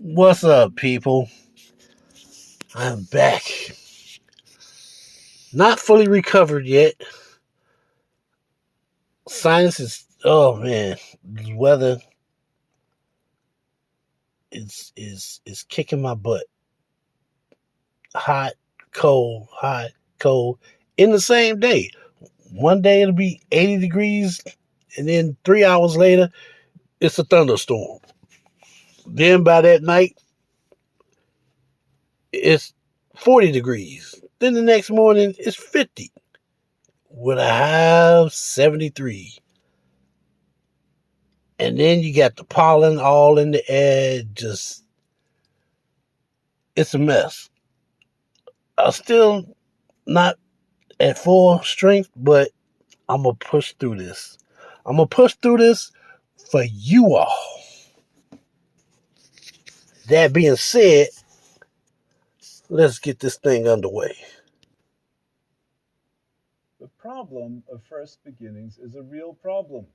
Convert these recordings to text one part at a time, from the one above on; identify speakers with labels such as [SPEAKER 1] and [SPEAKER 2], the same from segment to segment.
[SPEAKER 1] What's up, people? I'm back. Not fully recovered yet. Science is, oh man, the weather is kicking my butt. Hot, hot, cold, in the same day. One day it'll be 80 degrees, and then 3 hours later, it's a thunderstorm. Then by that night, it's 40 degrees. Then the next morning, it's 50 with a high of 73. And then you got the pollen all in the air. Just, it's a mess. I'm still not at full strength, but I'm going to push through this. I'm going to push through this for you all. That being said, let's get this thing underway.
[SPEAKER 2] The problem of first beginnings is a real problem.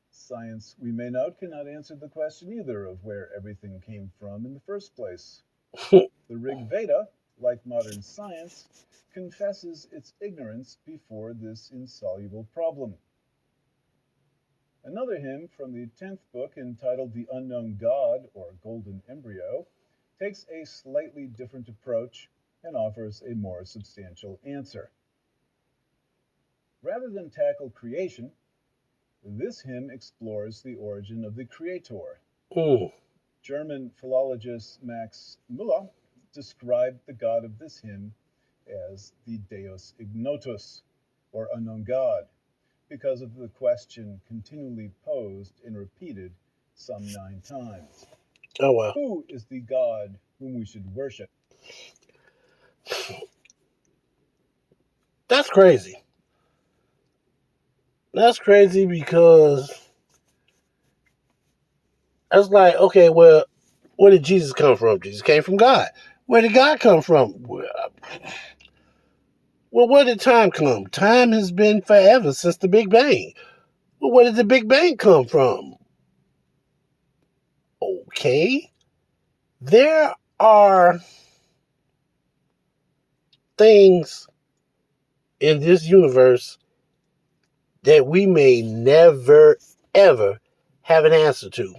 [SPEAKER 2] Science, we may note, cannot answer the question either of where everything came from in the first place. The Rig Veda, like modern science, confesses its ignorance before this insoluble problem. Another hymn from the 10th book, entitled The Unknown God, or Golden Embryo, takes a slightly different approach and offers a more substantial answer. Rather than tackle creation, this hymn explores the origin of the Creator.
[SPEAKER 1] Mm.
[SPEAKER 2] German philologist Max Müller described the God of this hymn as the Deus Ignotus, or unknown God, because of the question continually posed and repeated some 9 times.
[SPEAKER 1] Oh, well.
[SPEAKER 2] Who is the God whom we should worship?
[SPEAKER 1] That's crazy. That's crazy because it's like, okay, well, where did Jesus come from? Jesus came from God. Where did God come from? Well, where did time come? Time has been forever since the Big Bang. Well, where did the Big Bang come from? Okay. There are things in this universe that we may never, ever have an answer to.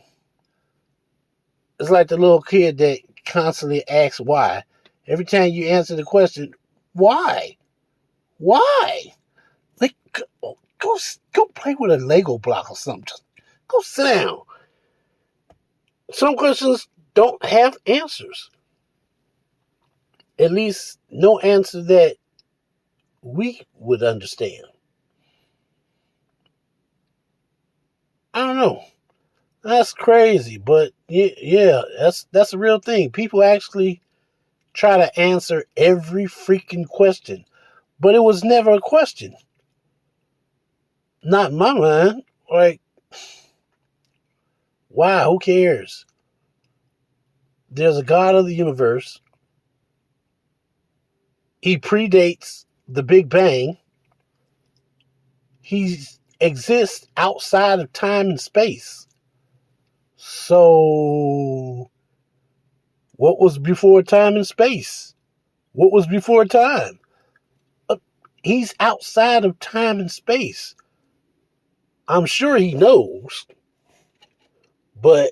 [SPEAKER 1] It's like the little kid that constantly asks why. Every time you answer the question, why? Why? Like, go play with a Lego block or something. Just go sit down. Some questions don't have answers. At least no answer that we would understand. I don't know. That's crazy, but yeah, that's a real thing. People actually try to answer every freaking question, but it was never a question. Not in my mind. Like, why? Who cares? There's a God of the universe. He predates the Big Bang. He exists outside of time and space. So, what was before time and space? What was before time? He's outside of time and space. I'm sure he knows, but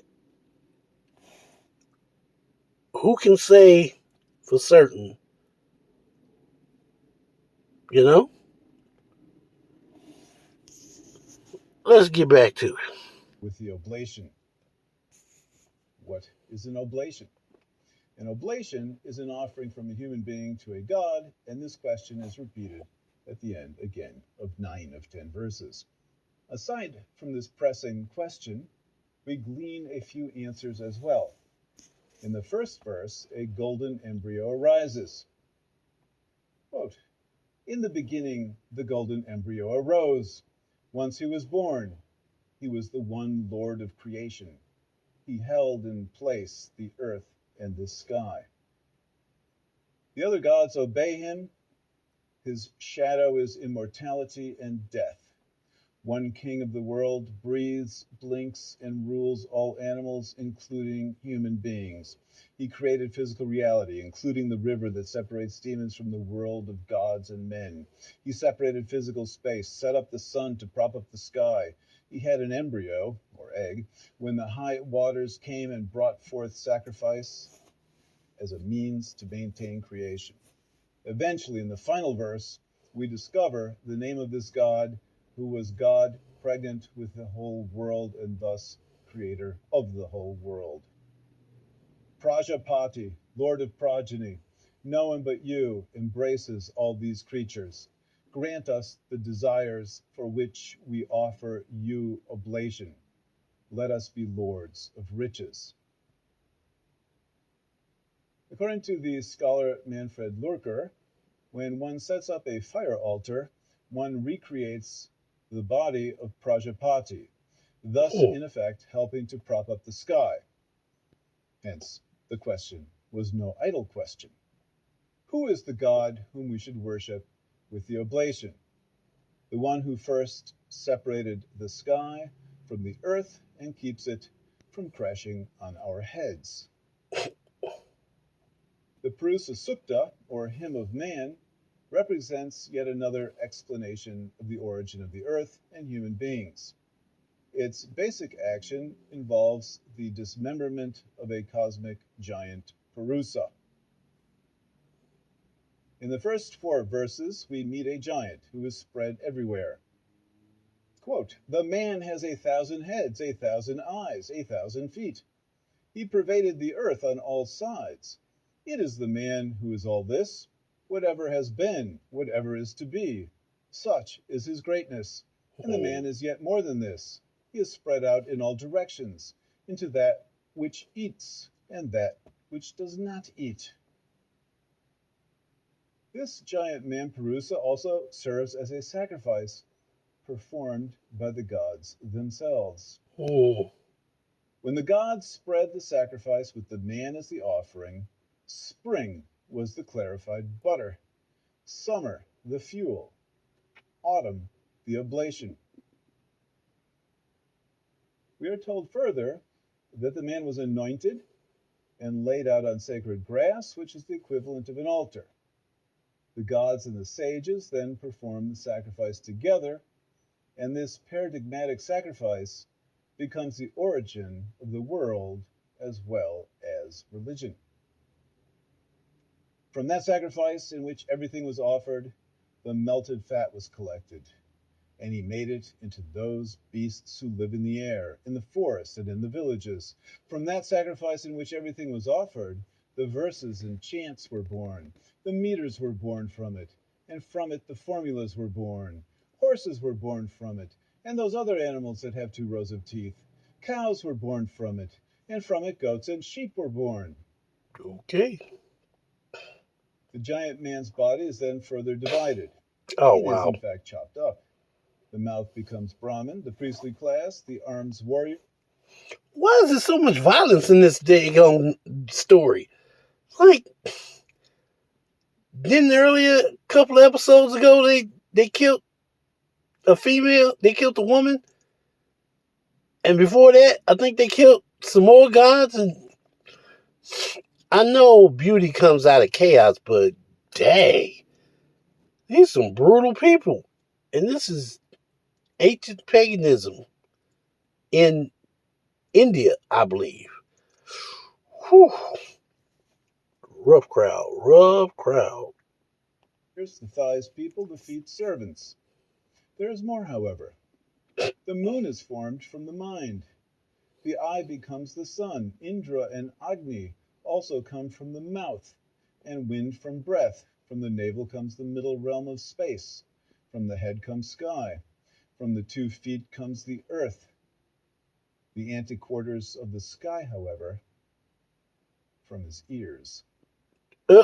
[SPEAKER 1] who can say for certain, you know? Let's get back to it.
[SPEAKER 2] With the oblation. What is an oblation? An oblation is an offering from a human being to a god, and this question is repeated at the end again of 9 of 10 verses. Aside from this pressing question, we glean a few answers as well. In the first verse, a golden embryo arises. Quote, "In the beginning, the golden embryo arose. Once he was born, he was the one Lord of creation. He held in place the earth and the sky. The other gods obey him. His shadow is immortality and death. One king of the world breathes, blinks, and rules all animals, including human beings. He created physical reality, including the river that separates demons from the world of gods and men. He separated physical space, set up the sun to prop up the sky. He had an embryo, or egg, when the high waters came and brought forth sacrifice as a means to maintain creation. Eventually, in the final verse, we discover the name of this God who was God pregnant with the whole world and thus creator of the whole world. Prajapati, Lord of progeny, no one but you embraces all these creatures. Grant us the desires for which we offer you oblation. Let us be lords of riches. According to the scholar Manfred Lurker, when one sets up a fire altar, one recreates the body of Prajapati, thus
[SPEAKER 1] Hmm.
[SPEAKER 2] in effect helping to prop up the sky. Hence, the question was no idle question. Who is the God whom we should worship with the oblation? The one who first separated the sky from the earth and keeps it from crashing on our heads. The Purusa Sukta, or Hymn of Man, represents yet another explanation of the origin of the earth and human beings. Its basic action involves the dismemberment of a cosmic giant Purusa. In the first 4 verses, we meet a giant who is spread everywhere. Quote, "The man has 1,000 heads, 1,000 eyes, 1,000 feet. He pervaded the earth on all sides. It is the man who is all this, whatever has been, whatever is to be. Such is his greatness. And the man is yet more than this. He is spread out in all directions, into that which eats and that which does not eat." This giant man Purusa also serves as a sacrifice performed by the gods themselves.
[SPEAKER 1] Hmm.
[SPEAKER 2] When the gods spread the sacrifice with the man as the offering, spring was the clarified butter, summer the fuel, autumn the oblation. We are told further that the man was anointed and laid out on sacred grass, which is the equivalent of an altar. The gods and the sages then perform the sacrifice together, and this paradigmatic sacrifice becomes the origin of the world as well as religion. From that sacrifice in which everything was offered, the melted fat was collected, and he made it into those beasts who live in the air, in the forest, and in the villages. From that sacrifice in which everything was offered, the verses and chants were born, the meters were born from it, and from it the formulas were born. Horses were born from it, and those other animals that have 2 rows of teeth. Cows were born from it, and from it goats and sheep were born.
[SPEAKER 1] Okay.
[SPEAKER 2] The giant man's body is then further divided.
[SPEAKER 1] Oh,
[SPEAKER 2] It is
[SPEAKER 1] wow.
[SPEAKER 2] in fact chopped up. The mouth becomes Brahmin, the priestly class, the arms warrior.
[SPEAKER 1] Why is there so much violence in this daggone story? Like, didn't earlier, a couple of episodes ago, they killed a female, they killed a woman, and before that, I think they killed some more gods. And I know beauty comes out of chaos, but dang, these some brutal people, and this is ancient paganism in India, I believe. Whew. Rough crowd, rough crowd.
[SPEAKER 2] The thighs people defeat servants. There is more, however. The moon is formed from the mind. The eye becomes the sun. Indra and Agni also come from the mouth, and wind from breath. From the navel comes the middle realm of space. From the head comes sky. From the 2 feet comes the earth. The antiquarters of the sky, however, from his ears.
[SPEAKER 1] Uh,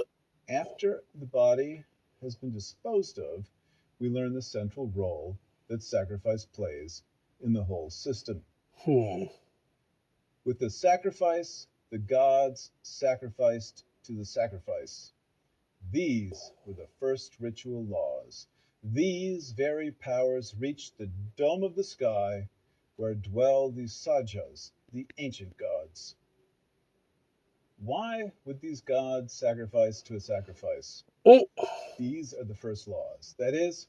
[SPEAKER 2] After the body has been disposed of, we learn the central role that sacrifice plays in the whole system.
[SPEAKER 1] hmm.
[SPEAKER 2] With the sacrifice, the gods sacrificed to the sacrifice. These were the first ritual laws. These very powers reached the dome of the sky where dwell the Sajas, the ancient gods. Why would these gods sacrifice to a sacrifice?
[SPEAKER 1] Mm,
[SPEAKER 2] These are the first laws. That is,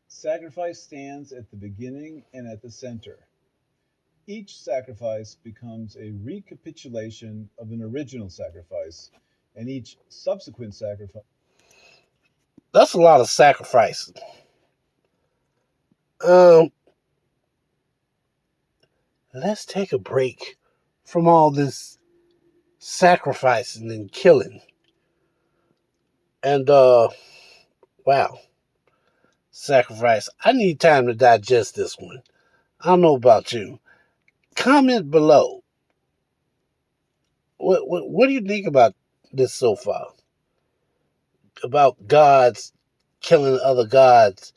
[SPEAKER 2] sacrifice stands at the beginning and at the center. Each sacrifice becomes a recapitulation of an original sacrifice, and each subsequent sacrifice.
[SPEAKER 1] that's a lot of sacrifices. Um, let's take a break from all this sacrificing and killing. And wow, sacrifice. I need time to digest this one. I don't know about you. Comment below. What do you think about this so far? About gods killing other gods,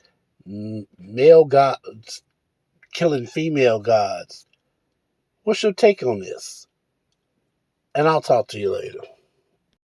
[SPEAKER 1] male gods killing female gods. What's your take on this? And I'll talk to you later.